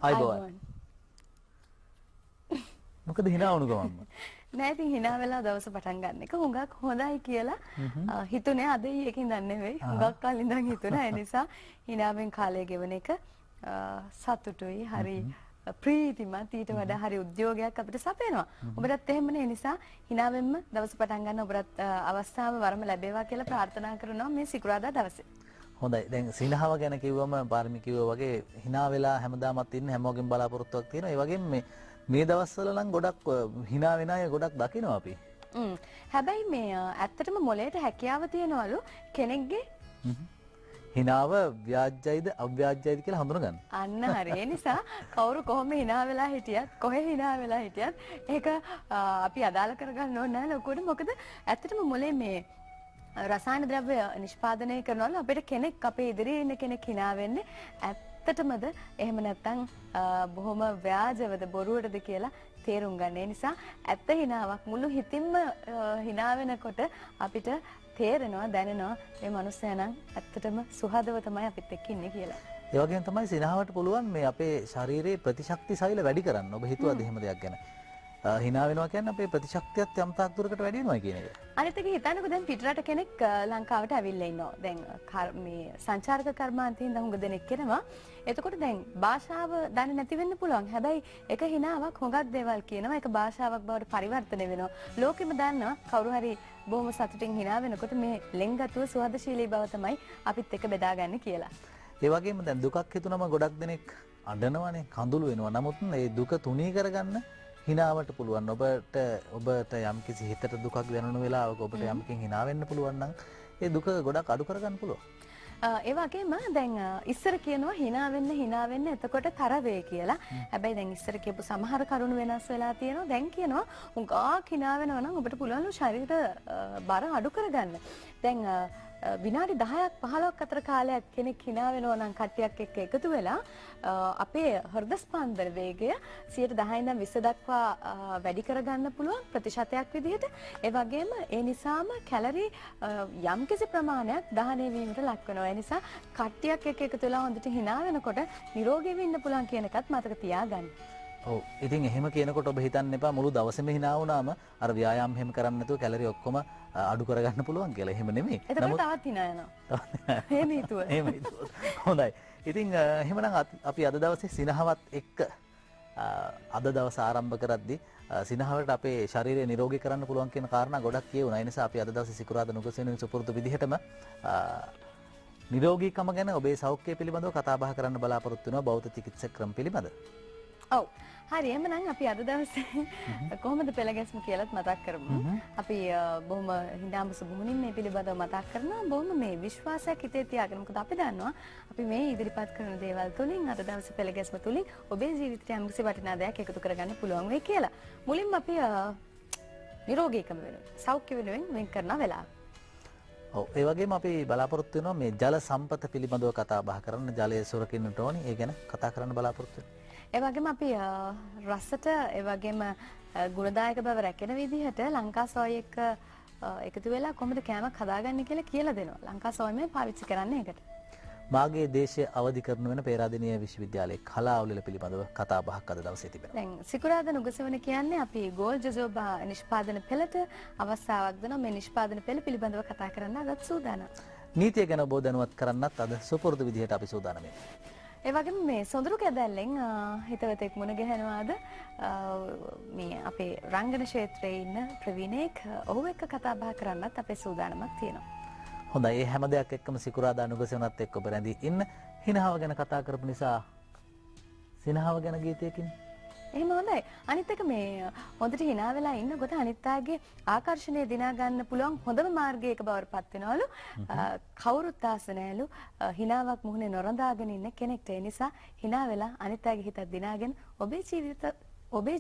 ආයිබෝන්. මොකද hina වුණු ගමන්ම? නෑ ඉතින් hina වෙලා දවස පටන් ගන්න එක හුඟක් හොඳයි කියලා හිතුනේ අද ඊයකින් දන්නේ නෙවෙයි. හුඟක් කල් ඉඳන් හිතුණා. ඒ නිසා hinaවෙන් කාලය ගෙවන එක සතුටුයි. හරි ප්‍රීතිමත් ඊට වඩා හරි උද්‍යෝගයක් අපිට සපයනවා. ඔබටත් එහෙමනේ. ඒ නිසා hinaවෙන්ම දවස පටන් ගන්න ඔබට අවස්ථාව වරම ලැබේවා කියලා ප්‍රාර්ථනා කරනවා මේ සිකුරාදා දවසේ. හොඳයි. දැන් සිනහව ගැන කිව්වම පාරමී කිව්වා වගේ hina වෙලා හැමදාමත් ඉන්න හැමෝගෙම බලාපොරොත්තුවක් තියෙනවා. ඒ වගේම මේ දවස්වල නම් ගොඩක් hina වෙන අය ගොඩක් දකිනවා අපි. හැබැයි මේ ඇත්තටම මොලේට හැකියාව තියනවලු කෙනෙක්ගේ hinaව ව්‍යාජ්‍යයිද අව්‍යාජ්‍යයිද කියලා හඳුනගන්න. අන්න හරි. ඒ නිසා කවුරු කොහොම hina වෙලා හිටියත් කොහෙ hina වෙලා හිටියත් ඒක අපි අදාළ කරගන්න ඕනේ නැහැ ලොකුවට. මොකද ඇත්තටම මොලේ මේ රසායන ද්‍රව්‍ය නිෂ්පාදනය කරනවලු අපිට කෙනෙක් අපේ ඉදිරියේ ඉන්න කෙනෙක් hina වෙන්නේ ඇත්තටමද එහෙම නැත්නම් බොහොම ව්‍යාජවද බොරුවටද කියලා තේරුම් ගන්න. ඒ නිසා ඇත්ත hinaවක් මුළු හිතින්ම hina වෙනකොට අපිට තේරෙනවා දැනෙනවා මේ මිනිස්සයා නම් ඇත්තටම සුහදව තමයි අපිත් එක්ක ඉන්නේ කියලා. ඒ වගේම තමයි සිනහවට පුළුවන් මේ අපේ ශරීරයේ ප්‍රතිශක්ති සෛල වැඩි කරන්න. ඔබ හිතුවද එහෙම දෙයක් ගැන? hina වෙනවා කියන්නේ අපේ ප්‍රතිශක්තියත් යම් තාක් දුරකට වැඩි වෙනවා කියන එක. අනිත් එක හිතන්නකෝ දැන් පිටරට කෙනෙක් ලංකාවට ඇවිල්ලා ඉන්නවා. දැන් මේ සංචාරක කර්මාන්තයෙන් හුඟ දෙනෙක් එනවා. එතකොට දැන් භාෂාව දන්නේ නැති වෙන්න පුළුවන්. හැබැයි එක hinaවක් හොඟක් දේවල් කියනවා. ඒක භාෂාවක් බවට පරිවර්තනය වෙනවා. ලෝකෙම දන්නවා කවුරු හරි බොහොම සතුටින් hina වෙනකොට මේ ලෙන්ගතුව සුහදශීලී බව තමයි අපිත් එක්ක බෙදාගන්නේ කියලා. ඒ වගේම දැන් දුකක් හිතුනම ගොඩක් දෙනෙක් අඬනවානේ, කඳුළු වෙනවා. නමුත් මේ දුක තුනී කරගන්න hinaවට පුළුවන්. ඔබට යම්කිසි හිතට දුකක් දැනුණු වෙලාවක ඔබට යම්කින් hina වෙන්න පුළුවන් නම් ඒ දුක ගොඩක් අඩු කරගන්න පුළුවන්. ඒ වගේම දැන් ඉස්සර කියනවා hina වෙන්න එතකොට තරවේ කියලා. හැබැයි දැන් ඉස්සර කියපු සමහර කරුණු වෙනස් වෙලා තියෙනවා. දැන් කියනවා උඟාක් hina වෙනවා නම් ඔබට පුළුවන් ශරීර බර අඩු කරගන්න. දැන් විනාඩි 10ක් 15ක් අතර කාලයක් කෙනෙක් hina වෙනවා නම් කට්ටියක් එක්ක එකතු වෙලා අපේ හෘද ස්පන්දන වේගය 10 ඉඳන් 20 දක්වා වැඩි කරගන්න පුළුවන් ප්‍රතිශතයක් විදිහට. ඒ වගේම ඒ නිසාම කැලරි යම්කිසි ප්‍රමාණයක් දහනය වීමට ලක් වෙනවා. ඒ නිසා කට්ටියක් එක්ක එකතු වෙලා හොඳට hina වෙනකොට නිරෝගීව ඉන්න පුළුවන් කියන එකත් මතක තියාගන්න. ඔව්. ඉතින් එහෙම කියනකොට ඔබ හිතන්න එපා මුළු දවසේම hina වුණාම අර ව්‍යායාම එහෙම කරන්නේ නැතුව කැලරි ඔක්කොම අඩු කරගන්න පුළුවන් කියලා. එහෙම නෙමෙයි. එතකොට තවත් hina යනවා. එහෙම හිතුවා. එහෙම හිතුවා. හොඳයි. ඉතින් එහෙමනම් අපි අද දවසේ සිනහවත් එක්ක අද දවස ආරම්භ කරද්දී සිනහවට අපේ ශරීරය නිරෝගී කරන්න පුළුවන් කියන කාරණා ගොඩක් කියුණා. ඒ නිසා අපි අද දවසේ සිකුරාදා නුගසෙනින් සුපුරුදු විදිහටම නිරෝගීකම ගැන ඔබේ සෞඛ්‍යය පිළිබඳව කතා බහ කරන්න බලාපොරොත්තු වෙනවා බෞද්ධ චිකිත්සක ක්‍රම පිළිබඳ. ඔව්. හරි එහෙනම් අපි අද දවසේ කොහොමද පෙළ ගැස්ම කියලාත් මතක් කරමු. අපි බොහොම හිඳාඹුසු මුහුණින් මේ පිළිබඳව මතක් කරනවා. බොහොම මේ විශ්වාසයක් හිතේ තියාගෙන. මොකද අපි දන්නවා අපි මේ ඉදිරිපත් කරන දේවල් තුලින් අද දවසේ පෙළ ගැස්ම තුලින් ඔබේ ජීවිතයට යම්කිසි වටිනා දෙයක් එකතු කරගන්න පුළුවන් වෙයි කියලා. මුලින්ම අපි නිරෝගීකම වෙනුවෙන් සෞඛ්‍ය වෙනුවෙන් වෙන් කරන වෙලාව. ඔව් ඒ වගේම අපි බලාපොරොත්තු වෙනවා මේ ජල සම්පත පිළිබඳව කතා බහ කරන්න. ජලය සුරකින්නට ඕනි. ඒ ගැන කතා කරන්න බලාපොරොත්තු වෙනවා. ඒ වගේම අපි රසට ඒ වගේම ගුණදායක බව රැකෙන විදිහට ලංකා සෝය එක්ක එකතු වෙලා කොහොමද කෑමක් හදාගන්නේ කියලා කියලා දෙනවා. ලංකා සෝයමයි පාවිච්චි කරන්නේ ඒකට. මාගේ දේශය අවදි කරන වෙන පේරාදෙණිය විශ්වවිද්‍යාලයේ කලා අවුලල පිළිබඳව කතා බහක් අද දවසේ තිබෙනවා. දැන් සිකුරාදා නුගසවන කියන්නේ අපි ගෝල් ජොජෝබා නිෂ්පාදන පෙළට අවස්ථාවක් දෙනවා. මේ නිෂ්පාදන පෙළ පිළිබඳව කතා කරන්න අදත් සූදානම්. නීතිය ගැන ඔබ දැනුවත් කරන්නත් අද සුපුරුදු විදිහට අපි සූදානම් වෙනවා. ඒ වගේම මේ සොඳුරු කැදැල්ලෙන් හිතවතෙක් මුණ ගැහෙනවාද මේ අපේ රංගන ක්ෂේත්‍රයේ ඉන්න ප්‍රවීණෙක් ඔහු එක්ක කතා බහ කරන්නත් අපේ සූදානමක් තියෙනවා. හොඳයි. මේ හැම දෙයක් එක්කම සිකුරාදා නුගසෙවණත් එක්ක ඔබ රැඳී ඉන්න. හිනහව ගැන කතා කරපු නිසා සිනහව ගැන ගීතයකින් එහෙම හොඳයි. අනිත් එක මේ හොඳට hina වෙලා ඉන්නකොට අනිත් අයගේ ආකර්ෂණය දිනා ගන්න පුළුවන් හොඳම මාර්ගයක බවට පත් වෙනවලු. කවුරුත් ආස නැලු hinaවක් මුහුණේ නොරඳාගෙන ඉන්න කෙනෙක්ට. ඒ නිසා hina වෙලා අනිත් අයගේ හිතත් දිනාගෙන ඔබේ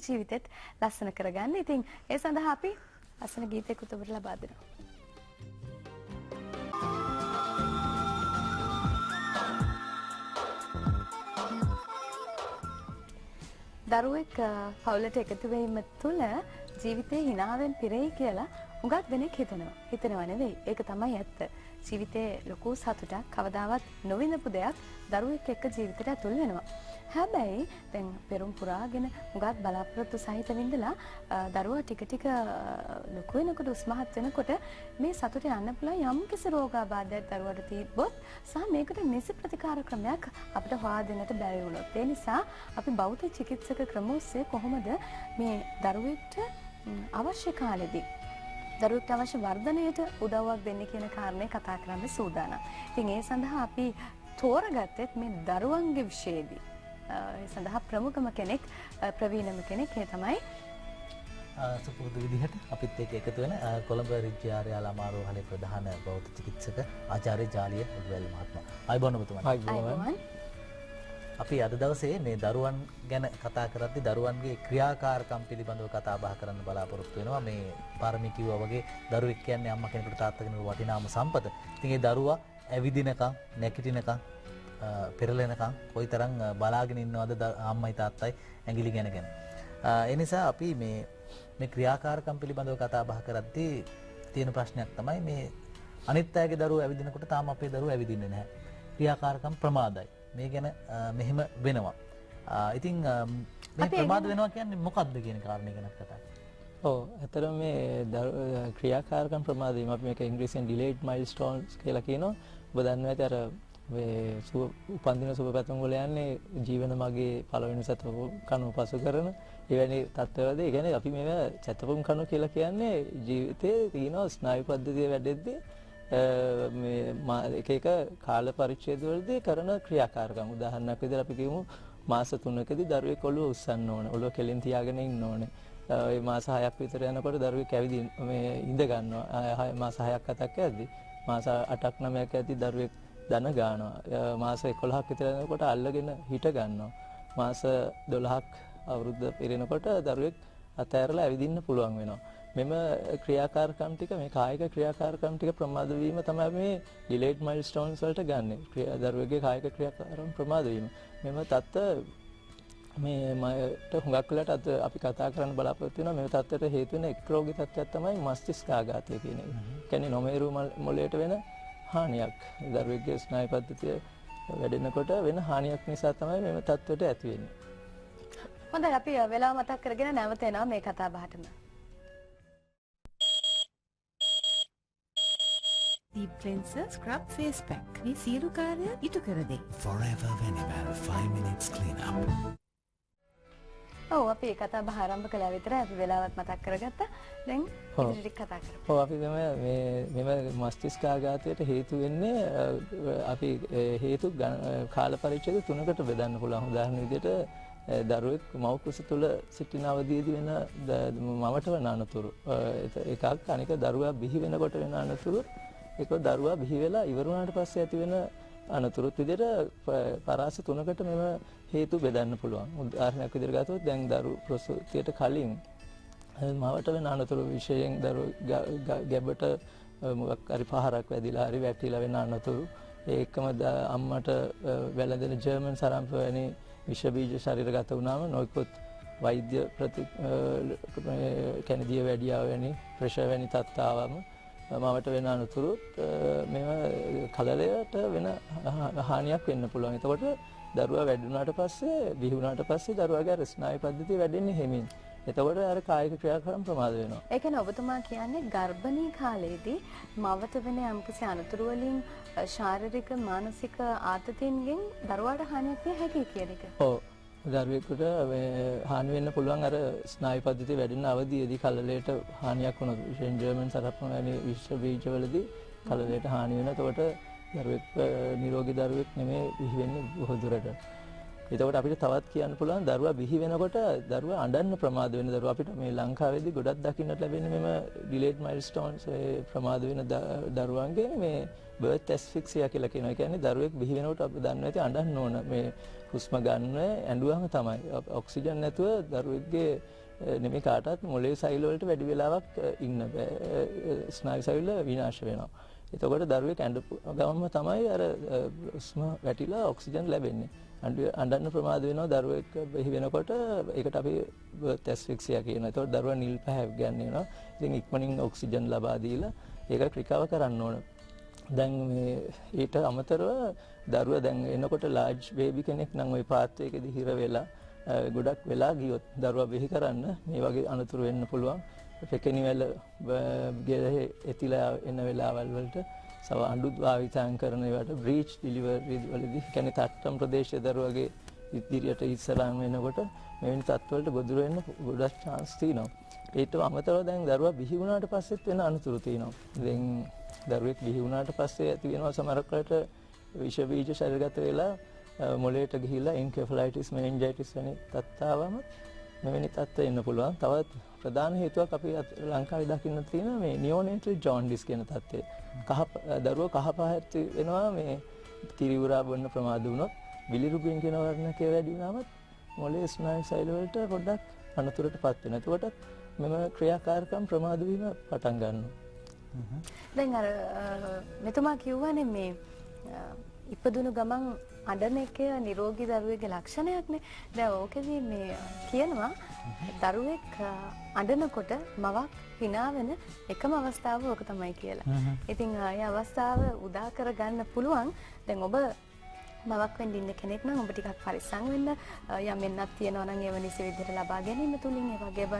ජීවිතෙත් ලස්සන කරගන්න. ඉතින් ඒ සඳහා අපි ලස්සන ගීතයකට ඔබට ලබා දෙනවා. දරුවෙක් පවුලට එකතු වීම තුළ ජීවිතේ hinaවෙන් පිරෙයි කියලා හුඟක් දෙනෙක් හිතනවා නෙවෙයි. ඒක තමයි ඇත්ත. ජීවිතේ ලොකු සතුටක් කවදාවත් නොවිඳපු දෙයක් දරුවෙක් එක්ක ජීවිතයට ඇතුල් වෙනවා. හැබැයි දැන් පෙරම් පුරාගෙන හුඟක් බලාපොරොත්තු සහිත විඳලා දරුවා ටික ටික ලොකු වෙනකොට උස්මහත් වෙනකොට මේ සතුට යන්න පුළුවන් යම් කිසි රෝගාබාධයක් දරුවට තිබ්බොත් සහ මේකට නිසි ප්‍රතිකාර ක්‍රමයක් අපිට හොයා දෙන්නට බැරි වුණොත් ඒ නිසා අපි බෞද්ධ චිකිත්සක ක්‍රම ඔස්සේ කොහොමද මේ දරුවෙක්ට අවශ්‍ය කාලෙදී දරුවෙක්ට අවශ්‍ය වර්ධනයට උදව්වක් දෙන්න කියන කාරණේ කතා කරන්න සූදානම්. ඉතින් ඒ සඳහා අපි තෝරගත්තෙත් මේ දරුවන්ගේ විශේෂයේදී ඒ සඳහා ප්‍රමුඛම කෙනෙක් ප්‍රවීණම කෙනෙක් ඒ තමයි සුපුරුදු විදිහට අපිත් එක්ක එකතු වෙන කොළඹ රිජ්ජ ආර්යාල අමාරෝහලේ ප්‍රධාන බෞද්ධ චිකිත්සක ආචාර්ය ජාලිය මුදවැල් මහත්මයා. අයබෝන් ඔබතුමා. අයබෝන්. අපි අද දවසේ මේ දරුවන් ගැන කතා කරද්දී දරුවන්ගේ ක්‍රියාකාරකම් පිළිබඳව කතා බහ කරන්න බලාපොරොත්තු වෙනවා. මේ පාරමී කිව්වා වගේ දරුවෙක් කියන්නේ අම්මා කෙනෙකුට තාත්තා කෙනෙකුට වටිනාම සම්පත. ඉතින් ඒ දරුවා ඇවිදිනකම්, නැගිටිනකම්, පෙරලෙනකම් කොයිතරම් බලාගෙන ඉන්නවද අම්මයි තාත්තයි ඇඟිලි ගැනගෙන. ඒ නිසා අපි මේ ක්‍රියාකාරකම් පිළිබඳව කතා බහ කරද්දී තියෙන ප්‍රශ්නයක් තමයි මේ අනිත් අයගේ දරුවෝ ඇවිදිනකොට තාම අපේ දරුවෝ ඇවිදින්නේ නැහැ. ක්‍රියාකාරකම් ප්‍රමාදයි. මේ ගැන මෙහෙම වෙනවා. ඉතින් මේ ප්‍රමාද වෙනවා කියන්නේ මොකක්ද කියන කාරණේ ගැන කතා කරමු. ඔව් ඇත්තටම මේ ක්‍රියාකාරකම් ප්‍රමාද වීම අපි මේක ඉංග්‍රීසියෙන් delayed milestones කියලා කියනවා. ඔබ දන්නවා ඇති අර මේ උපන්දින සුබ පැතුම් වල යන්නේ ජීවන මගේ පළවෙනි සත කණු පසු කරන එවැනි තත්ත්වවලද ඒ කියන්නේ අපි මේවා චතපම් කණු කියලා කියන්නේ ජීවිතයේ තියෙන ස්නායු පද්ධතිය වැඩෙද්දී එක එක කාල පරිච්ඡේදවලදී කරන ක්‍රියාකාරකම්. උදාහරණයක් විදිහට අපි කියමු මාස 3කදී දරුවෙක් ඔළුව උස්සන්න ඕන. ඔළුව කෙලින් තියාගෙන ඉන්න ඕනේ. ඒ මාස 6ක් විතර යනකොට දරුවෙක් ඇවිදින් මේ ඉඳ ගන්නවා. මාස 6ක් 7ක් යද්දී මාස 8ක් 9ක් යද්දී දරුවෙක් දන ගන්නවා. මාස 11ක් විතර යනකොට අල්ලගෙන හිට ගන්නවා. මාස 12ක් අවුරුද්ද පිරෙනකොට දරුවෙක් අතෑරලා ඇවිදින්න පුළුවන් වෙනවා. මෙම ක්‍රියාකාරකම් ටික මේ කායික ක්‍රියාකාරකම් ටික ප්‍රමාද වීම තමයි මේ delayed milestones වලට ගන්නෙ. දරුවෙක්ගේ කායික ක්‍රියාකාරකම් ප්‍රමාද වීම. මෙම තත්ත්ව මේ මට හුඟක් වෙලාට අද අපි කතා කරන්න බලාපොරොත්තු වෙනවා මේ තත්ත්වයට හේතු වෙන එක් රෝගී තත්ත්වයක් තමයි මස්තිෂ්කාඝාතය කියන එක. කියන්නේ නොමේරු මොළයට වෙන හානියක්. දරුවෙක්ගේ ස්නායු පද්ධතිය වැඩෙනකොට වෙන හානියක් නිසා තමයි මෙම තත්ත්වයට ඇති වෙන්නේ. හොඳයි අපි වෙලාව මතක් කරගෙන නැවත එනවා මේ කතා බහටම. Deep Cleanser Scrub Face Pack. මේ සියලු කාර්ය ඉටු කර දෙයි. Forever Venival 5 minutes clean up. ඔව් අපි කතා බහ ආරම්භ කළා විතරයි අපි වෙලාවත් මතක් කරගත්තා. දැන් ඉදිරියට කතා කරමු. ඔව් අපි තමයි මෙම මස්තිෂ්කාඝාතයට හේතු වෙන්නේ අපි හේතු කාල පරිච්ඡේද 3කට බෙදන්න පුළුවන්. උදාහරණ විදිහට දරුවෙක් මව් කුස තුල සිටින අවධියේදී වෙන මවට වන අනතුරු එකක්. අනික දරුවා බිහි වෙනකොට වෙන අනතුරු ඒක දරුවා බිහි වෙලා ඉවර වුණාට පස්සේ ඇති වෙන අනතුරුත් විදිහට පරාස 3කට මෙම හේතු බෙදන්න පුළුවන්. උදාහරණයක් විදිහට ගත්තොත් දැන් දරු ප්‍රසූතියට කලින් මවට වෙන අනතුරු විශේෂයෙන් දරු ගැබට මොකක් හරි පහරක් වැදිලා හරි වැටිලා වෙන අනතුරු ඒකම අම්මට වැළඳෙන ජර්මන් සරම්ප වැනි විෂ බීජ ශරීරගත වුණාම නොයෙකුත් වෛද්‍ය කියන්නේ දිය වැඩියාව වැනි ප්‍රෙෂර් වැනි තත්ත්වවම මවට වෙන අනතුරුත් මේව කලලයට වෙන හානියක් වෙන්න පුළුවන්. එතකොට දරුවා වැඩි වුණාට පස්සේ බිහි වුණාට පස්සේ දරුවාගේ ස්නායු පද්ධතිය වැඩෙන්නේ හිමින්. එතකොට අර කායික ක්‍රියාකාරම් ප්‍රමාද වෙනවා. ඒ කියන්නේ ඔබතුමා කියන්නේ ගර්භණී කාලයේදී මවට වෙන යම්කිසි අනතුරු වලින් ශාරීරික මානසික ආතතියන්ගෙන් දරුවාට හානියක් විය හැකියි කියන එක. ඔව්. දරුවෙකුට හානි වෙන්න පුළුවන් අර ස්නායු පද්ධතිය වැඩෙන අවධියේදී කලලයට හානියක් වුණොත් විශේෂයෙන් ජර්මන් සරප්පු වැනි විෂ බීජවලදී කලලයට හානි වෙන. එතකොට දරුවෙක් නිරෝගී දරුවෙක් නෙමෙයි බිහි වෙන්නේ බොහෝ දුරට. එතකොට අපිට තවත් කියන්න පුළුවන් දරුවා බිහි වෙනකොට දරුවා අඬන්න ප්‍රමාද වෙන දරුවා අපිට මේ ලංකාවේදී ගොඩක් දකින්නට ලැබෙන්නේ මෙම delayed milestones ප්‍රමාද වෙන දරුවන්ගේ මේ birth asphyxia කියලා කියනවා. ඒ කියන්නේ දරුවෙක් බිහි වෙනකොට අපි දන්නවා ඇති අඬන්න ඕන. මේ හුස්ම ගන්න ඇඬුවම තමයි. ඔක්සිජන් නැතුව දරුවෙක්ගේ නෙමෙයි කාටවත් මොළයේ සෛල වලට වැඩි වෙලාවක් ඉන්න බෑ. ස්නායු සෛල විනාශ වෙනවා. එතකොට දරුවෙක් ඇඬපු ගමන්ම තමයි අර උස්ම වැටිලා ඔක්සිජන් ලැබෙන්නේ. අඬන්න ප්‍රමාද වෙනවා දරුවෙක් බිහි වෙනකොට ඒකට අපි බර්ත් ඇස්ෆික්සියා කියනවා. එතකොට දරුවා නිල් පැහැව ගන්න වෙනවා. ඉතින් ඉක්මනින් ඔක්සිජන් ලබා දීලා ඒක රිකවර් කරන්න ඕන. දැන් මේ ඊට අමතරව දරුවා දැන් එනකොට ලාර්ජ් බේබි කෙනෙක් නම් ওই පාත්‍රයකදී හිර වෙලා ගොඩක් වෙලා ගියොත් දරුවා බිහි කරන්න මේ වගේ අනතුරු වෙන්න පුළුවන්. පෙකෙනිවැල ගෙරේ එතිලා එන වෙලාවල් වලට සව අඬු භාවිතයන් කරන ඒවාට බ්‍රීච් ඩිලිවරි වලදී කියන්නේ තට්ටම් ප්‍රදේශයේ දරුවගේ ඉදිරියට ඉස්සරහම වෙනකොට මෙවැනි තත්ත්වවලට ගොදුරු වෙන්න ගොඩක් chance තියෙනවා. ඊට අමතරව දැන් දරුවා බිහි වුණාට පස්සෙත් වෙන අනතුරු තියෙනවා. දැන් දරුවෙක් බිහි වුණාට පස්සේ ඇති වෙනවා සමහරක් වෙලට විෂ බීජ ශරීරගත වෙලා මොළයට ගිහිල්ලා එන්කෙෆලයිටිස් මෙනින්ජයිටිස් වැනි තත්ත්වවම මෙවැනි තත්ත්ව එන්න පුළුවන්. තවත් ප්‍රධාන හේතුවක් අපි ලංකාවේ දකින්න තියෙන මේ නියෝනේටල් ජොන්ඩිස් කියන තත්ත්වය. දරුවෝ කහ පාට වෙනවා මේ කිරි උරා බොන්න ප්‍රමාද වුණොත්, විලිරුබින් කියන වර්ණකය වැඩි වුණාමත් මොළයේ ස්නායු සෛල වලට පොඩ්ඩක් අනතුරටපත් වෙනවා. එතකොටත් මෙම ක්‍රියාකාරකම් ප්‍රමාද වීම පටන් ගන්නවා. දැන් අර මෙතුමා කිව්වනේ මේ ඉපදුණු ගමන් අඬන එක නිරෝගී දරුවෙක්ගේ ලක්ෂණයක්නේ. දැන් ඕකෙදී මේ කියනවා දරුවෙක් අඬනකොට මවක් hina වෙන එකම අවස්ථාව ඕක තමයි කියලා. ඉතින් ආයේ අවස්ථාව උදා කරගන්න පුළුවන්. දැන් ඔබ මවක් වෙන්න ඉන්න කෙනෙක් නම් ඔබ ටිකක් පරිස්සම් වෙන්න. යම් වෙනක් තියෙනවා නම් ඒව නිසි විදිහට ලබා ගැනීම තුලින් ඒ වගේම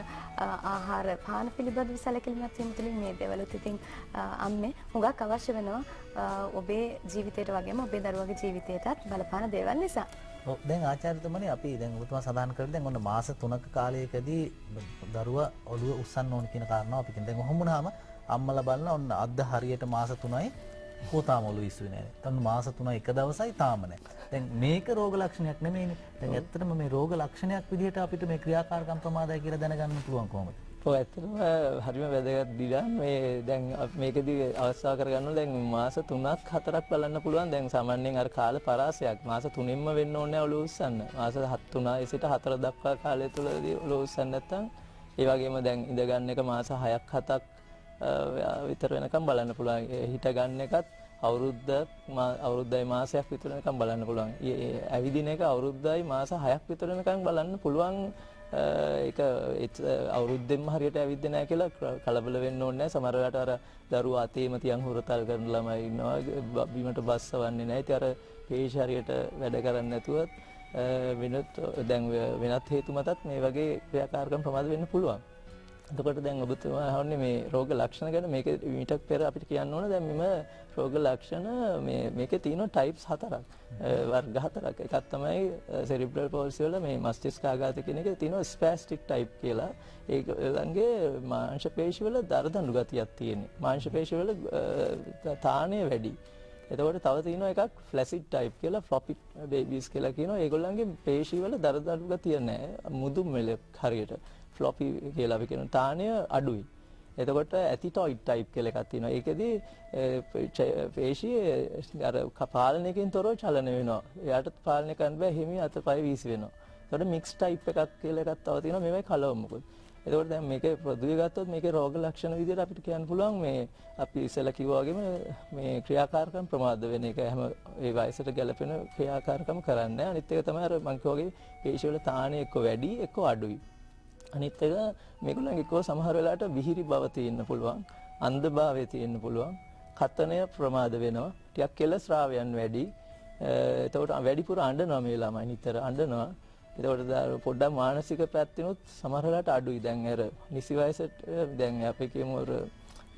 ආහාර පාන පිළිබඳව සැලකිලිමත් වීම තුලින් මේ දේවලුත් ඉතින් අම්මේ හුඟක් අවශ්‍ය වෙනවා ඔබේ ජීවිතයට වගේම ඔබේ දරුවගේ ජීවිතයටත් බලපාන දේවල් නිසා. ඔව් දැන් ආචාර්යතුමනි අපි දැන් ඔබතුමා සඳහන් කරලා දැන් ඔන්න මාස 3ක කාලයකදී දරුවා ඔළුව උස්සන්න ඕන කියන කාරණාව අපි කියන දැන් ඔහොම වුණාම අම්මලා බලන ඔන්න අද්ද හරියට මාස 3යි පුතාම ඔළුව ඉස්සුවේ නැහැ. දැන් මාස 3 එක දවසයි තාම නැහැ. දැන් මේක රෝග ලක්ෂණයක් නෙමෙයිනේ. දැන් ඇත්තටම මේ රෝග ලක්ෂණයක් විදිහට අපිට මේ ක්‍රියාකාරකම් ප්‍රමාදයි කියලා දැනගන්න පුළුවන් කොහොමද? ඔව් ඇත්තටම හරිම වැදගත් දිලා මේ දැන් මේකදී අවස්ථාව කරගන්න දැන් මාස 3ක් 4ක් බලන්න පුළුවන්. දැන් සාමාන්‍යයෙන් අර කාල පරාසයක් මාස 3න්ම වෙන්න ඕනේ ඔළුව උස්සන්න. මාස 3 සිට 4 දක්වා කාලය තුලදී ඔළුව උස්සන්න නැත්නම් ඒ වගේම දැන් ඉඳ ගන්න එක මාස 6ක් 7ක් විතර වෙනකම් බලන්න පුළුවන්. හිට ගන්න එකත් අවුරුද්දයි මාසයක් විතර වෙනකම් බලන්න පුළුවන්. ඇවිදින එක අවුරුද්දයි මාස 6ක් විතර වෙනකම් බලන්න පුළුවන්. ඒක අවුරුද්දෙන්ම හරියට ඇවිද්දේ නැහැ කියලා කලබල වෙන්න ඕනේ නැහැ. සමහර වෙලාවට අර දරුවා අතේම තියන් හුරතල් කරන ළමයි ඉන්නවා. බීමට බස්සවන්නේ නැහැ. ඉතින් අර පේශ හරියට වැඩ කරන්නේ නැතුවත් වෙනත් හේතු මතත් මේ වගේ ක්‍රියාකාරකම් ප්‍රමාද වෙන්න පුළුවන්. එතකොට දැන් ඔබතුමා අහන්නේ මේ රෝග ලක්ෂණ ගැන. මේක මීටක් පෙර අපිට කියන්න ඕන දැන් මෙම රෝග ලක්ෂණ මේකේ තියෙනවා ටයිප්ස් 4ක් වර්ග 4ක්. එකක් තමයි සෙරිබ්‍රල් පෝල්සි වල මේ මස්තිෂ්ක ආඝාත කියන එකේ තියෙනවා ස්පැස්ටික් ටයිප් කියලා. ඒක ළඟේ මාංශ පේශි වල දරදඬු ගතියක් තියෙනවා. මාංශ පේශි වල තාණය වැඩි. එතකොට තව තියෙනවා එකක් ෆ්ලැසිඩ් ටයිප් කියලා, ෆ්ලොපි බේබීස් කියලා කියනවා. ඒගොල්ලන්ගේ පේශි වල දරදඬු ගතිය නැහැ. මුදු මෙලක් හරියට. ෆ්ලොපි කියලා අපි කියන තාණය අඩුයි. එතකොට ඇතිටොයිඩ් ටයිප් කියලා එකක් තියෙනවා. ඒකෙදි පේශිය අර පාලනයකින් තොරව චලන වෙනවා. එයාට පාලනය කරන්න බෑ, හිමි අතපය වීසි වෙනවා. එතකොට මික්ස් ටයිප් එකක් කියලා එකක් තව තියෙනවා. මේවයි කලවම් මොකද. එතකොට දැන් මේකේ පොදුවේ ගත්තොත් මේකේ රෝග ලක්ෂණ විදිහට අපිට කියන්න පුළුවන් මේ අපි ඉස්සෙල්ලා කිව්වා වගේම මේ ක්‍රියාකාරකම් ප්‍රමාද වෙන එක හැම ඒ වයසට ගැලපෙන ක්‍රියාකාරකම් කරන්නේ. අනිත් එක තමයි අර මං කිව්වාගේ පේශි වල තාණය එක්ක වැඩි එක්ක අඩුයි. අනිත් එක මේගොල්ලන්ගේ එක්ක සමහර වෙලාවට විහිරි බව තියෙන්න පුළුවන්, අන්ධ භාවය තියෙන්න පුළුවන්, කතනය ප්‍රමාද වෙනවා, ටිකක් කෙල ස්‍රාවයන් වැඩි. එතකොට වැඩිපුර අඬනවා මේ ළමයි, නිතර අඬනවා. එතකොට පොඩ්ඩක් මානසික පැත්තෙනුත් සමහර වෙලාවට අඩුයි. දැන් අර නිසි වයසට දැන් අපි කියමු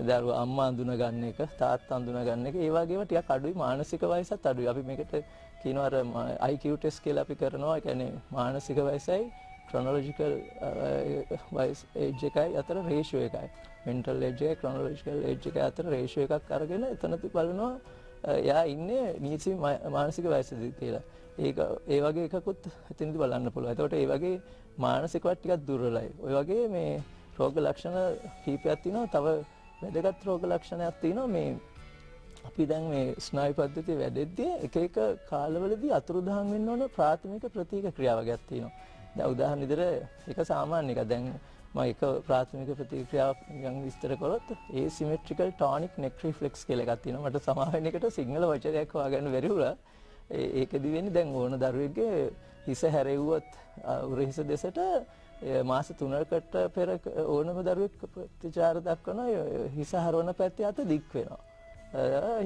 දරුවා අම්මා අඳුන ගන්න එක, තාත්තා අඳුන ගන්න එක, ඒ වගේම ටිකක් අඩුයි. මානසික වයසත් අඩුයි. අපි මේකට කියනවා අර IQ ටෙස්ට් කියලා අපි කරනවා. ඒ කියන්නේ මානසික වයසයි chronological age එකයි අතර රේෂියෝ එකයි. mental age එකයි chronological age එකයි අතර රේෂියෝ එකක් අරගෙන එතනදී බලනවා එයා ඉන්නේ නිසි මානසික වයසේදී කියලා. ඒක ඒ වගේ එකකුත් එතනදී බලන්න පුළුවන්. එතකොට ඒ වගේ මානසිකවත් ටිකක් දුර්වලයි. ඔය වගේ මේ රෝග ලක්ෂණ කීපයක් තියෙනවා. තව වැදගත් රෝග ලක්ෂණයක් තියෙනවා මේ අපි දැන් මේ ස්නායු පද්ධතිය වැඩෙද්දී එක එක කාලවලදී අතුරුදහන් වෙන්න ඕන ප්‍රාථමික ප්‍රතික්‍රියා වර්ගයක් තියෙනවා. දැන් උදාහරණ විදිහට එක සාමාන්‍ය එක දැන් මම එක ප්‍රාථමික ප්‍රතික්‍රියාවක් නිකන් විස්තර කරොත් asymmetrical tonic neck reflex කියලා එකක් තියෙනවා. මට සමහර වෙන එකට සිංහල වචනයක් හොයාගන්න බැරි වුණා. ඒකෙදි වෙන්නේ දැන් ඕන දරුවෙක්ගේ හිස හැරෙව්වොත් උරහිස දෙසට මාස 3කට පෙර ඕනම දරුවෙක් ප්‍රතිචාර දක්වන හිස හරවන පැත්තේ අත දික් වෙනවා.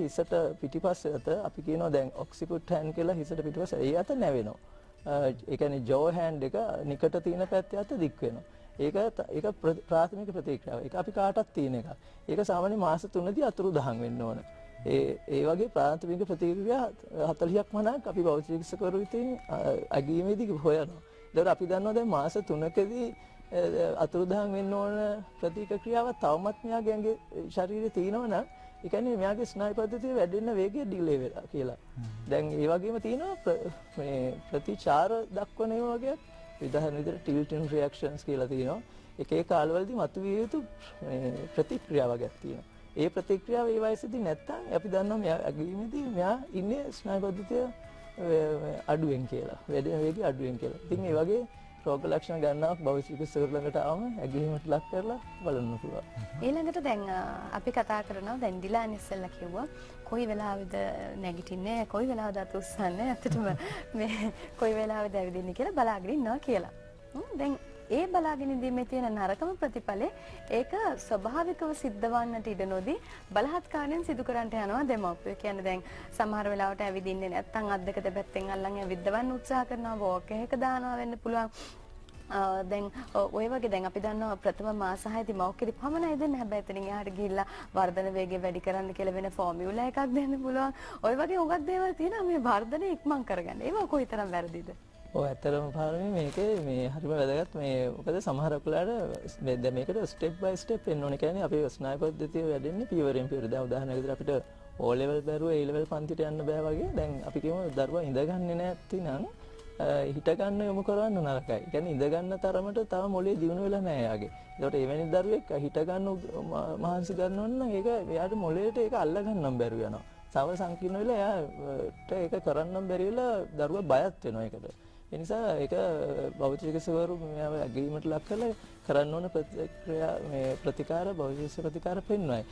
හිසට පිටිපස්සේ අත අපි කියනවා දැන් ඔක්සිපුට් හෑන්ඩ් කියලා හිසට පිටිපස්සේ ඒ අත නැවෙනවා. ඒ කියන්නේ ජෝ හෑන්ඩ් එක නිකට තියෙන පැත්තේ අත දික් වෙනවා. ඒක ප්‍රාථමික ප්‍රතික්‍රියාව. ඒක අපි කාටත් තියෙන එකක්. ඒක සාමාන්‍ය මාස 3දී අතුරුදහන් වෙන්න ඕන. ඒ වගේ ප්‍රාථමික ප්‍රතික්‍රියා 40ක් වුණාක් අපි භෞතික චිකිත්සකවරු විසින් අගීමේදී හොයනවා. ඒකට අපි දන්නවා දැන් මාස 3කදී අතුරුදහන් වෙන්න ඕන ප්‍රතික්‍රියාවක් තවමත් මෙයාගේ ඇඟේ ශරීරයේ තියෙනවා නම් ඒ කියන්නේ මෙයාගේ ස්නායු පද්ධතිය වැඩෙන්න වේගය ඩිලේ වෙලා කියලා. දැන් ඒ වගේම තියෙනවා මේ ප්‍රතිචාර දක්වන ඒවා වගේ උදාහරණ විදිහට ටිල්ටින් රියැක්ෂන්ස් කියලා තියෙනවා. එක එක කාලවලදී මතුවිය යුතු ප්‍රතික්‍රියා වගේක් තියෙනවා. ඒ ප්‍රතික්‍රියාව ඒ වයසේදී නැත්තම් අපි දන්නවා මෙයා අගීමේදී මෙයා ඉන්නේ ස්නායු පද්ධතිය අඩුවෙන් කියලා. වැඩෙන වේගය අඩුවෙන් කියලා. ඉතින් ඒ වගේ රෝග ලක්ෂණ ගන්නවක් භෞතික චිකිත්සකවරු ළඟට ආවම ඇගීමට ලක් කරලා බලන්න පුළුවන්. ඊළඟට දැන් අපි කතා කරනවා දැන් ඩිලාන් ඉස්සෙල්ලා කිව්වා කොයි වෙලාවෙද නැගිටින්නේ කොයි වෙලාවද අත උස්සන්නේ ඇත්තටම මේ කොයි වෙලාවෙද ඇවිදින්නේ කියලා බලාගෙන ඉන්නවා කියලා. දැන් ඒ බලාගෙන ඉඳීමේ තියෙන නරකම ප්‍රතිඵලය ඒක ස්වභාවිකව සිද්ධ වන්නට ඉඩ නොදී බලහත්කාරයෙන් සිදු කරන්නට යනවා දෙමව්පියෝ. කියන්නේ දැන් සමහර වෙලාවට ඇවිදින්නේ නැත්නම් අත් දෙක දෙපැත්තෙන් අල්ලන් ඇවිද්දවන්න උත්සාහ කරනවා, වෝක් එකක දානවා වෙන්න පුළුවන්. දැන් ඔය වගේ දැන් අපි දන්නවා ප්‍රථම මාස 6දී මව් කිරි පමණයි දෙන්නේ. හැබැයි එතනින් එහාට ගිහිල්ලා වර්ධන වේගය වැඩි කරන්න කියලා වෙන ෆෝමියුලා එකක් දෙන්න පුළුවන්. ඔය වගේ උගත් දේවල් තියෙනවා මේ වර්ධනය ඉක්මන් කරගන්න. ඒවා කොයිතරම් වැරදිද? ඔව් ඇත්තටම පාරමී මේකේ මේ හරිම වැදගත් මේ මොකද සමහර ඔයලාට දැන් මේකට ස්ටෙප් බයි ස්ටෙප් එන්න ඕනේ. කියන්නේ අපේ ස්නායු පද්ධතිය වැඩෙන්නේ පියවරෙන් පියවර. දැන් උදාහරණයක් විදිහට අපිට O level දරුවා A level පන්තිට යන්න බෑ වගේ. දැන් අපි කියමු දරුවා ඉඳගන්නේ නැත්නම් හිට ගන්න යොමු කරවන්න නරකයි. කියන්නේ ඉඳ ගන්න තරමට තව මොලේ දියුණු වෙලා නැහැ යාගේ. ඒකට එවැනි දරුවෙක් හිට ගන්න මහන්සි ගන්නවොත් නම් ඒක එයාට මොලේට ඒක අල්ල ගන්නම් බැරුව යනවා. සම සංකීර්ණ වෙලා එයාට ඒක කරන්නම් බැරි වෙලා දරුවා බයත් වෙනවා ඒකට. ඒ නිසා ඒක භෞතික චිකිත්සකවරු මෙයාව ඇගීමට ලක් කරලා කරන්න ඕන ප්‍රතිකාර භෞතික ප්‍රතිකාර පෙන්වයි.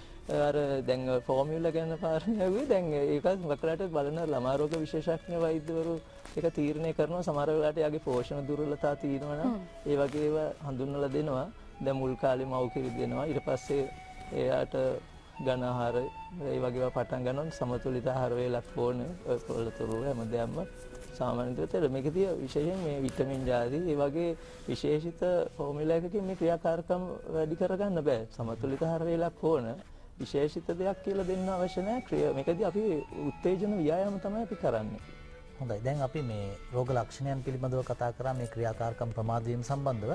අර දැන් ෆෝමියුලා ගැන පාරමිතා ඇහුවේ දැන් ඒකත් වකලට බලන ළමා රෝග විශේෂඥ වෛද්‍යවරු ඒක තීරණය කරනවා. සමහර වෙලාවට යාගේ පෝෂණ දුර්වලතා තියෙනවා නම් ඒ වගේ ඒවා හඳුන්වලා දෙනවා. දැන් මුල් කාලේ මව් කිරි දෙනවා. ඊට පස්සේ එයාට ඝන ආහාර ඒ වගේ ඒවා පටන් ගන්නවා. සමතුලිත ආහාර වේලක් ඕනේ. පොළතුරු හැමදේම සාමාන්‍ය විදිහට මේකදී විශේෂයෙන් මේ විටමින් ජාති ඒ වගේ විශේෂිත ෆෝමියුලා එකකින් මේ ක්‍රියාකාරකම් වැඩි කරගන්න බෑ. සමතුලිත ආහාර වේලක් ඕන. විශේෂිත දෙයක් කියලා දෙන්න අවශ්‍ය නැහැ. මේකදී අපි උත්තේජන ව්‍යායාම තමයි අපි කරන්නේ. හොඳයි. දැන් අපි මේ රෝග ලක්ෂණයන් පිළිබඳව කතා කරා මේ ක්‍රියාකාරකම් ප්‍රමාද වීම සම්බන්ධව.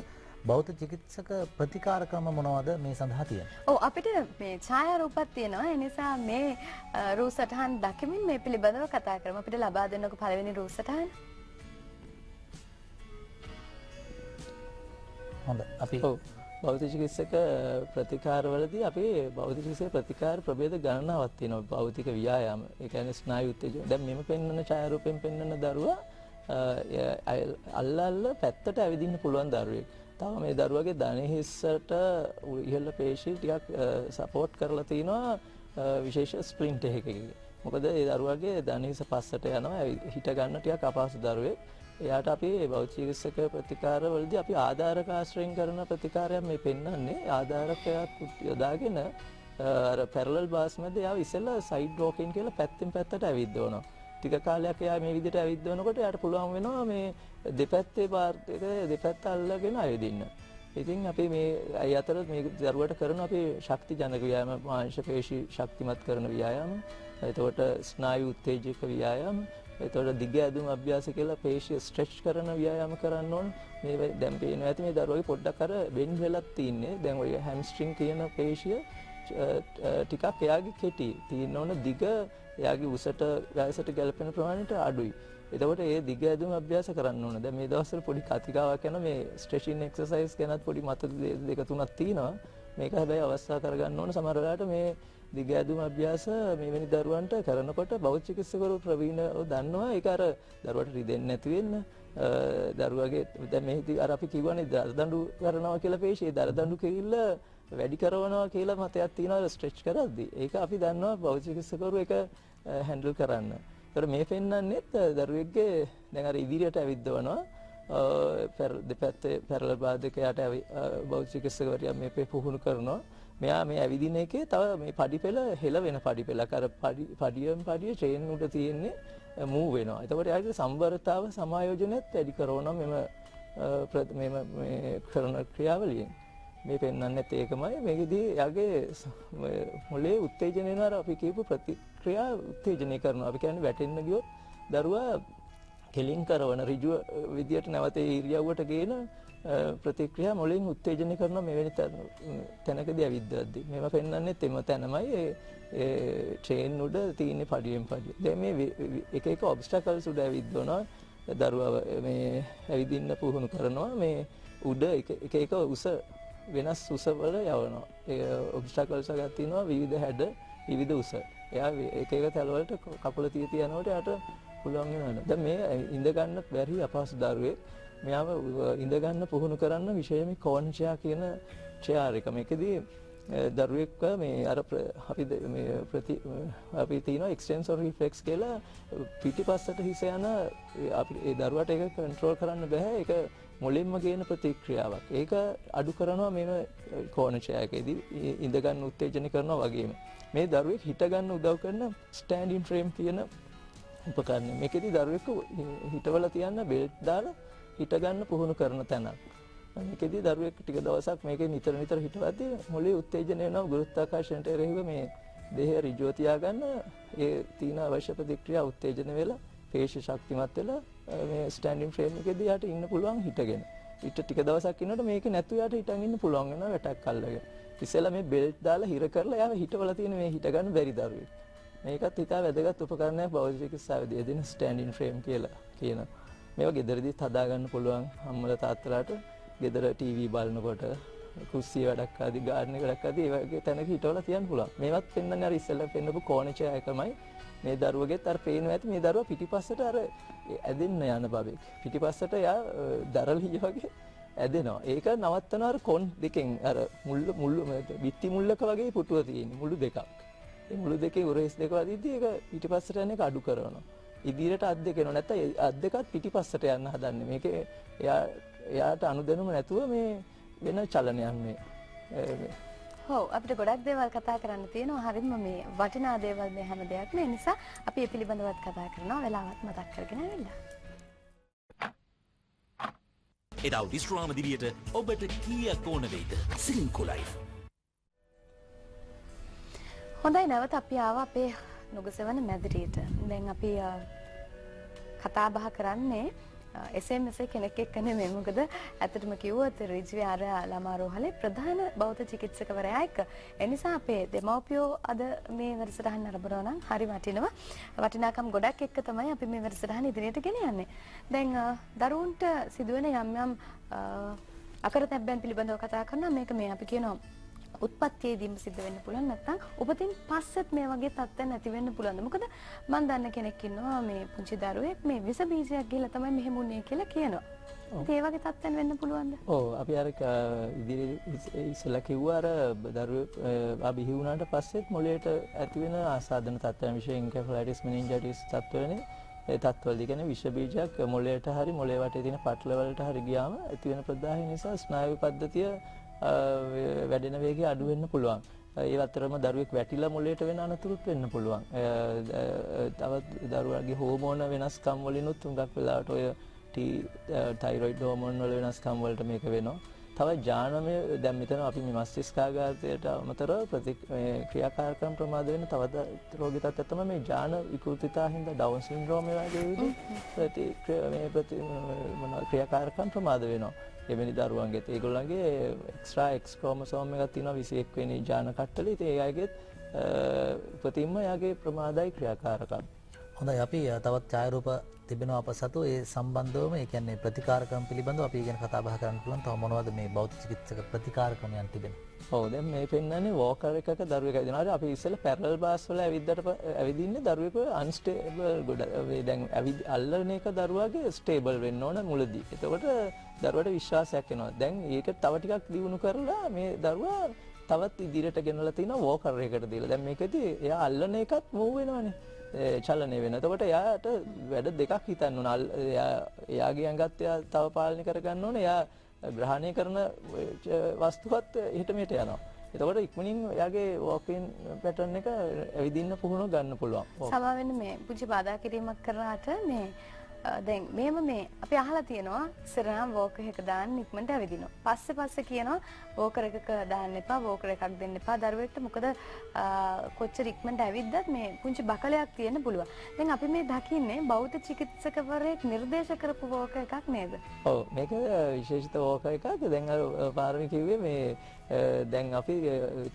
භෞතික චිකිත්සක ප්‍රතිකාර ක්‍රම මොනවද මේ සඳහා තියෙන්නේ? ඔව් අපිට මේ ඡායාරූපත් තියෙනවා. ඒ නිසා මේ රූප සටහන් දකිමින් මේ පිළිබඳව කතා කරමු. අපිට ලබා දෙන්නකෝ පළවෙනි රූප සටහන. හොඳයි. අපි භෞතික චිකිත්සක ප්‍රතිකාරවලදී අපි භෞතික චිකිත්සක ප්‍රතිකාර ප්‍රභේද ගණනාවක් තියෙනවා. භෞතික ව්‍යායාම. ඒ කියන්නේ ස්නායු උත්තේජන. දැන් මෙම පෙන්වන ඡායාරූපයෙන් පෙන්වන දරුවා අල්ල පැත්තට ඇවිදින්න පුළුවන් දරුවෙක්. තව මේ දරුවගේ දන හිස්සට ඉහළ පේශි ටිකක් සපෝට් කරලා තිනවා විශේෂ ස්ප්ලින්ට් එකකින්. මොකද ඒ දරුවගේ දන හිස පස්සට යනවා හිට ගන්න ටිකක් අපහසු දරුවෙක්. එයාට අපි භෞතික චිකිත්සක ප්‍රතිකාරවලදී අපි ආධාරක ආශ්‍රයෙන් කරන ප්‍රතිකාරයක් මේ පෙන්වන්නේ. ආධාරකයක් යොදාගෙන අර පැරලල් බාස් මැද එයා ඉස්සෙල්ලා සයිඩ් වෝකින් කියලා පැත්තෙන් පැත්තට ඇවිද්දවනවා. ටික කාලයක් එයා මේ විදිහට ඇවිද්දවනකොට එයාට පුළුවන් වෙනවා මේ දෙපැත්තේ පාර්ට් එක දෙපැත්ත අල්ලගෙන ඇවිදින්න. ඉතින් අපි මේ අය අතර මේ දරුවට කරන අපි ශක්ති ජනක ව්‍යායාම, මාංශ පේශි ශක්තිමත් කරන ව්‍යායාම, එතකොට ස්නායු උත්තේජක ව්‍යායාම, එතකොට දිග ඇදුම් අභ්‍යාස කියලා පේශි ස්ට්‍රෙච් කරන ව්‍යායාම කරන්න ඕන. මේ දැන් පේනවා ඇති මේ දරුවගේ පොඩ්ඩක් අර බෙන්ඩ් වෙලක් තින්නේ. දැන් ඔය හැම්ස්ට්‍රින්ග් කියන පේශිය ටිකක් එයාගේ කෙටි තියෙන්න ඕන. දිග එයාගේ උසට වයසට ගැලපෙන ප්‍රමාණයට අඩුයි. එතකොට ඒ දිග ඇදුම් අභ්‍යාස කරන්න ඕන. දැන් මේ දවස්වල පොඩි කතිකාවක් යන මේ ස්ට්‍රෙචින් එක්සර්සයිස් ගැනත් පොඩි මත දෙක තුනක් තියෙනවා. මේක හැබැයි අවස්ථා කරගන්න ඕන. සමහර වෙලාවට මේ දිග ඇදුම් අභ්‍යාස මේ වෙනි දරුවන්ට කරනකොට භෞතික චිකිත්සකවරු ප්‍රවීණව දන්නවා ඒක අර දරුවට රිදෙන්නේ නැති වෙන්න දරුවගේ දැන් මේදී අර අපි කිව්වනේ දරදඬු කරනවා කියලා පේශේ දරදඬු කිරිල්ල වැඩි කරනවා කියලා මතයක් තියෙනවා ස්ට්‍රෙච් කරද්දී. ඒක අපි දන්නවා භෞතික චිකිත්සකවරු ඒක හැන්ඩල් කරන්න. ඒතර මේ පෙන්වන්නේත් දරුවෙක්ගේ දැන් අර ඉදිරියට ඇවිද්දවනවා දෙපැත්තේ පැරලල් බාධකයට භෞතික චිකිත්සකවරියා මේ පුහුණු කරනවා. මෙයා මේ ඇවිදින එකේ තව මේ පඩිපෙළ හෙල වෙන පඩිපෙළක් අර පඩිය චේන් උඩ තියෙන්නේ මූව් වෙනවා. එතකොට යාගේ සම්බරතාව සමායෝජනයත් වැඩි කරනවා මෙම මේ කරන ක්‍රියාවලියෙන්. මේ පෙන්වන්නේත් ඒකමයි. මේකෙදී යාගේ මොළයේ උත්තේජනය වෙනවා අපි කියපු ප්‍රතික්‍රියා උත්තේජනය කරනවා. අපි කියන්නේ වැටෙන්න ගියොත් දරුවා කෙලින් කරන ඍජු විදියට නැවත ඉරියව්වට ගේන ප්‍රතික්‍රියා මොළෙන් උත්තේජනය කරන මෙවැනි තැනකදී ඇවිද්දද්දී මේවා පෙන්වන්නේත් එම තැනමයි ඒ ට්‍රේන් උඩ තියෙන පඩියෙන් පඩිය. දැන් මේ එක එක ඔබ්ස්ටකල්ස් උඩ ඇවිද්දනවා දරුවා මේ ඇවිදින්න පුහුණු කරනවා මේ උඩ එක එක උස වෙනස් උස වල යවනවා. ඒ ඔබ්ස්ටකල්ස් එකක් තියෙනවා විවිධ හැඩ විවිධ උස. එයා එක එක තැල් වලට කකුල තිය යනකොට යාට පුළුවන් වෙනවා. දැන් මේ ඉඳ ගන්න බැරි අපහසු දරුවෙක් මෙයාව ඉඳ ගන්න පුහුණු කරන්න විශේෂයෙන්ම කෝන් චෙයා කියන චෙයාර් එක. මේකෙදී දරුවෙක්ව මේ අර අපි තියෙනවා එක්ස්ටෙන්සර් රිෆ්ලෙක්ස් කියලා පිටිපස්සට හිස යන අපි ඒ දරුවට ඒක කන්ට්‍රෝල් කරන්න බෑ. ඒක මොළෙන්ම ගේන ප්‍රතික්‍රියාවක්. ඒක අඩු කරනවා මේ කෝන් චෙයා එකේදී ඉඳ ගන්න උත්තේජන කරනවා වගේම. මේ දරුවෙක් හිට ගන්න උදව් කරන ස්ටෑන්ඩින් ෆ්‍රේම් කියන උපකරණය. මේකෙදී දරුවෙක් හිටවල තියන්න බෙල්ට් දාලා හිට ගන්න පුහුණු කරන තැනක්. මේකෙදී දරුවෙක් ටික දවසක් මේකේ නිතර හිටවද්දී මොළයේ උත්තේජනය වෙනවා ගුරුත්වාකර්ෂණයට එරෙහිව මේ දෙහය ඍජුව තියාගන්න ඒ තීන අවශ්‍ය ප්‍රතික්‍රියා උත්තේජන වෙලා පේශි ශක්තිමත් වෙලා මේ ස්ටෑන්ඩින් ෆ්‍රේම් එකේදී යාට ඉන්න පුළුවන් හිටගෙන. ඊට ටික දවසක් ඉන්නකොට මේක නැතු යාට හිටන් ඉන්න පුළුවන් වෙනවා වැටක් අල්ලගෙන. ඉස්සෙල්ලා මේ බෙල්ට් දාලා හිර කරලා යාව හිටවල තියෙන මේ හිට ගන්න බැරි දරුවෙක්. මේකත් හිතා වැදගත් උපකරණයක් භෞතික චිකිත්සාවේදී එදින ස්ටෑන්ඩින් ෆ්‍රේම් කියලා කියනවා. මේවා ගෙදරදීත් හදා ගන්න පුළුවන් අම්මලා තාත්තලාට ගෙදර ටීවී බලනකොට කුස්සිය වැඩක් ආදී ගාඩන් එක වැඩක් ආදී ඒ වගේ තැනක හිටවලා තියන්න පුළුවන්. මේවත් පෙන්වන්නේ අර ඉස්සෙල්ලා පෙන්නපු කෝණචය එකමයි. මේ දරුවගෙත් අර පේනවා ඇති මේ දරුවා පිටිපස්සට අර ඇදෙන්න යන බබෙක්. පිටිපස්සට යා දරලිය වගේ ඇදෙනවා. ඒක නවත්තනවා අර කොන් දෙකෙන් අර මුල්ල බිත්ති මුල්ලක වගේ පුටුව තියෙන මුළු දෙකක්. ඒ මුළු දෙකේ උරහිස් දෙක වදිද්දී ඒක පිටිපස්සට යන එක අඩු කරනවා. ඉදිරියට අත් දෙක එනවා නැත්නම් අත් දෙකත් පිටිපස්සට යන්න හදන්නේ. මේකේ එයාට අනුදැනුම නැතුව මේ වෙන චලනයක් මේ. ඔව් අපිට ගොඩක් දේවල් කතා කරන්න තියෙනවා. හරියම මේ වටිනා දේවල් මේ හැම දෙයක්ම. ඒ නිසා අපි මේ පිළිබඳවත් කතා කරනවා. වෙලාවත් මතක් කරගෙන ඇවිල්ලා. එදා විශ්‍රාම දිවියට ඔබට කීයක් ඕන වෙයිද? සිලින්කෝ ලයිෆ්. හොඳයි නැවත අපි ආවා අපේ නුගසෙවන මැදිරියට. දැන් අපි කතා බහ කරන්නේ SMS කෙනෙක් එක්ක නෙමෙයි. මොකද ඇත්තටම කිව්වොත් රිජ්වි ආර ළමා රෝහලේ ප්‍රධාන බෞද්ධ චිකිත්සකවරයා එක්ක. ඒ නිසා අපේ දෙමව්පියෝ අද මේ වැඩසටහන අරබනවා නම් හරි වටිනවා. වටිනාකම් ගොඩක් එක්ක තමයි අපි මේ වැඩසටහන ඉදිරියට ගෙන යන්නේ. දැන් දරුවන්ට සිදුවෙන යම් යම් අකරතැබ්බයන් පිළිබඳව කතා කරනවා. මේක මේ අපි කියනවා උත්පත්තියේදීම සිද්ධ වෙන්න පුළුවන් නැත්නම් උපතින් පස්සෙත් මේ වගේ තත්ත්වයන් ඇති වෙන්න පුළුවන්. මොකද මම දන්න කෙනෙක් ඉන්නවා මේ පුංචි දරුවෙක් මේ විස බීජයක් ගිහලා තමයි මෙහෙම උනේ කියලා කියනවා. ඉතින් ඒ වගේ තත්ත්වයන් වෙන්න පුළුවන්ද? ඔව් අපි අර ඉදිරි ඉස්සලා කිව්වා අර දරුවෙක් බිහි වුණාට පස්සෙත් මොළයට ඇති වෙන ආසාදන තත්ත්වයන් විශේෂයෙන් එන්කෙෆලයිටිස් මෙනින්ජයිටිස් තත්ත්වවලනේ ඒ තත්ත්වවලදී කියන්නේ විෂ බීජයක් මොළයට හරි මොළේ වටේ තියෙන පටල වලට හරි ගියාම ඇති වෙන ප්‍රදාහය නිසා ස්නායු පද්ධතිය වැඩෙන වේගය අඩු වෙන්න පුළුවන්. ඒ අතරම දරුවෙක් වැටිලා මොළයට වෙන අනතුරුත් වෙන්න පුළුවන්. තවත් දරුවාගේ හෝමෝන වෙනස්කම් වලිනුත් හුඟක් වෙලාවට ඔය තයිරොයිඩ් හෝමෝන වල වෙනස්කම් වලට මේක වෙනවා. තව ජානමය දැන් මෙතන අපි මේ මස්තිෂ්කාඝාතයට අමතරව ක්‍රියාකාරකම් ප්‍රමාද වෙන තවත් රෝගී තත්ත්වයක් තමයි මේ ජාන විකෘතිතා හින්දා ඩවුන් සින්ඩ්‍රෝම වගේ විදිහට ක්‍රියාකාරකම් ප්‍රමාද වෙනවා. එවැනි දරුවන්ගෙත් ඒගොල්ලන්ගේ එක්ස්ට්‍රා X ක්‍රෝමසෝම් එකක් තියෙනවා 21 වෙනි ජාන කට්ටලේ. ඉතින් ඒ අයගෙත් උපතින්ම යාගේ ප්‍රමාදයි ක්‍රියාකාරකම්. හොඳයි අපි තවත් ඡායාරූප තිබෙනවා අප සතු ඒ සම්බන්ධවම ඒ කියන්නේ ප්‍රතිකාරකම් පිළිබඳව අපි ගැන කතා බහ කරන්න පුළුවන්. තව මොනවද මේ භෞතික චිකිත්සක ප්‍රතිකාරකමයන් තිබෙන්නේ? ඔව් දැන් මේ පෙන්නන්නේ වෝකර් එකක දරුවෙක් ඇවිදිනවා. හරි අපි ඉස්සෙල්ලා පැරලල් බාස් වල ඇවිදින්නේ දරුවෙක් අන්ස්ටේබල් ගොඩ. දැන් අල්ලන එක දරුවාගේ ස්ටේබල් වෙන්න ඕන මුලදී. එතකොට දරුවට විශ්වාසයක් එනවා. දැන් ඒක තව ටිකක් දියුණු කරලා මේ දරුවා තවත් ඉදිරියට ගෙනලා තිනවා වෝකර් එකකට දීලා. දැන් මේකදී එයා අල්ලන එකත් මූව් වෙනවනේ. චලනය වෙන. එතකොට එයාට වැඩ දෙකක් හිතන්න ඕන. එයාගේ ඇඟත් එයා තව පාලනය කරගන්න ඕනේ. එයා ග්‍රහණය කරන වස්තුවත් එහෙට මෙහෙට යනවා. එතකොට ඉක්මනින් එයාගේ වෝකින් පැටර්න් එක ඇවිදින්න පුහුණුව ගන්න පුළුවන්. සමා වෙන්න මේ පුංචි බාධා කිරීමක් කරාට මේ දැන් මේම මේ අපි අහලා තියෙනවා ඉස්සරහම වෝකර් එක දාන්න ඉක්මනට ඇවිදිනවා. පස්සේ කියනවා වෝකර් එකක දාන්න එපා, වෝකර් එකක් දෙන්න එපා දරුවෙක්ට. මොකද කොච්චර ඉක්මනට ඇවිද්දත් මේ පුංචි බකලයක් තියෙන්න පුළුවන්. දැන් අපි මේ දකින්නේ බෞද්ධ චිකිත්සකවරයෙක් නිර්දේශ කරපු වෝකර් එකක් නේද? ඔව් මේක විශේෂිත වෝකර් එකක්. දැන් අර පාරමී කිව්වේ මේ දැන් අපි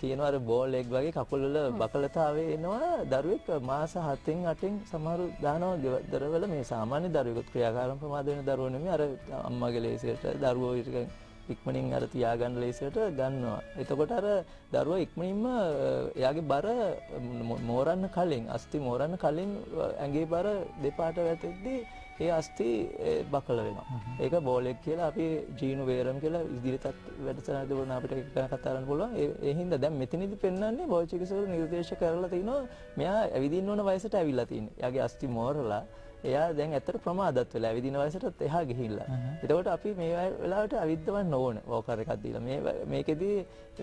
කියනවා අර බෝල් එක් වගේ කකුල් වල බකලතාවය එනවා දරුවෙක් මාස 7න් 8න් සමහර දානවා ගෙදරවල මේ සාමාන්‍ය දරුවෙකුත් ක්‍රියාකාරම් ප්‍රමාද වෙන දරුවෝ නෙමෙයි අර අම්මගේ ලේසියට දරුවෝ ඉක්මනින් අර තියාගන්න ලේසියට ගන්නවා. එතකොට අර දරුවා ඉක්මනින්ම එයාගේ බර මෝරන්න කලින් අස්ති මෝරන්න කලින් ඇඟේ බර දෙපාට වැටෙද්දී ඒ අස්ති බකල වෙනවා. ඒක බෝලෙක් කියලා අපි ජීනු වේරම් කියලා ඉදිරියට වැඩසටහනදී වුණ අපිට කතා කරන්න පුළුවන්. ඒ හින්දා දැන් මෙතනදි පෙන්වන්නේ භෞතික චිකිත්සකවරු නිර්දේශ කරලා තිනවා මෙයා ඇවිදින්න ඕන වයසට ඇවිල්ලා තියෙන්නේ. එයාගේ අස්ති මෝරලා එයා දැන් ඇත්තට ප්‍රමාදත් වෙලා ඇවිදින වයසටත් එහා ගිහිල්ලා. එතකොට අපි මේ වෙලාවට අවිද්දවන්න ඕන වෝකර් එකක් දීලා. මේකෙදි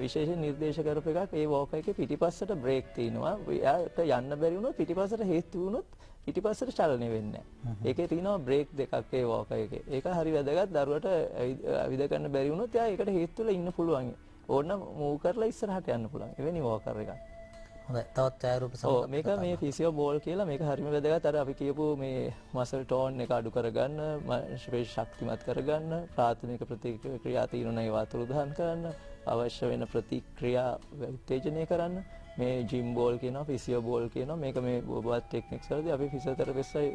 විශේෂ නිර්දේශ කරපු එකක් ඒ වෝකර් එකේ පිටිපස්සට බ්‍රේක් තියෙනවා. එයාට යන්න බැරි වුණොත් පිටිපස්සට හේතු වුණොත් පිටිපස්සට චලනය වෙන්නේ නැහැ. ඒකේ තියෙනවා බ්‍රේක් දෙකක් ඒ වෝකර් එකේ. ඒක හරි වැදගත්. දරුවට ඇවිද ගන්න බැරි වුණොත් එයා ඒකට හේතු වෙලා ඉන්න පුළුවන්. ඕනනම් මූව් කරලා ඉස්සරහට යන්න පුළුවන්. එවැනි වෝකර් එකක්. හොඳයි. තවත් ඡායාරූප සමග මේක මේ ෆිසියෝ බෝල් කියලා මේක හරිම වැදගත්. අර අපි කියපු මේ මසල් ටෝන් එක අඩු කරගන්න, ශරීර ශක්තිමත් කරගන්න, ප්‍රාථමික ප්‍රතික්‍රියා තියෙනවා ඒවා අතුරුදහන් කරන්න, අවශ්‍ය වෙන ප්‍රතික්‍රියා උත්තේජනය කරන්න. මේ ජිම් බෝල් කියනවා, ෆිසියෝ බෝල් කියනවා. මේක මේ බොබත් ටෙක්නික්ස් වලදී අපි ෆිසියෝതെරපිස්ට්යි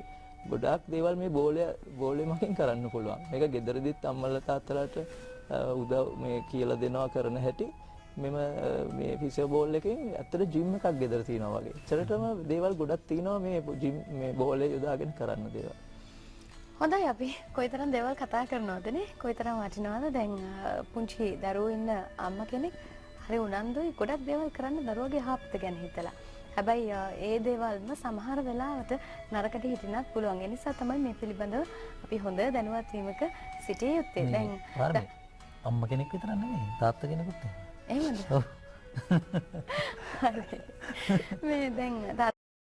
ගොඩාක් දේවල් මේ බෝලේ මකින් කරන්න පුළුවන්. මේක ගෙදරදිත් අම්මලා තාත්තලාට උදව් මේ කියලා දෙනවා කරන හැටි. මෙම මේ ෆිසියෝ බෝල් එකෙන් ඇත්තට ජිම් එකක් ගෙදර තියෙනවා වගේ. ඒතරටම දේවල් ගොඩක් තියෙනවා මේ ජිම් මේ බෝලේ යොදාගෙන කරන්න දේවල්. හොඳයි අපි කොයිතරම් දේවල් කතා කරනවදනේ? කොයිතරම් වටිනවද? දැන් පුංචි දරුවෝ ඉන්න අම්මා කෙනෙක් හරි උනන්දුයි ගොඩක් දේවල් කරන්න දරුවගේ යහපත ගැන හිතලා. හැබැයි ඒ දේවල්ම සමහර වෙලාවට නරකට හිටින්නත් පුළුවන්. ඒ නිසා තමයි මේ පිළිබඳව අපි හොඳ දැනුවත් වීමක සිටිය යුත්තේ. දැන් අම්මා කෙනෙක් විතර නෙමෙයි තාත්තා කෙනෙකුත් එහෙමද? ඔව්. මේ දැන්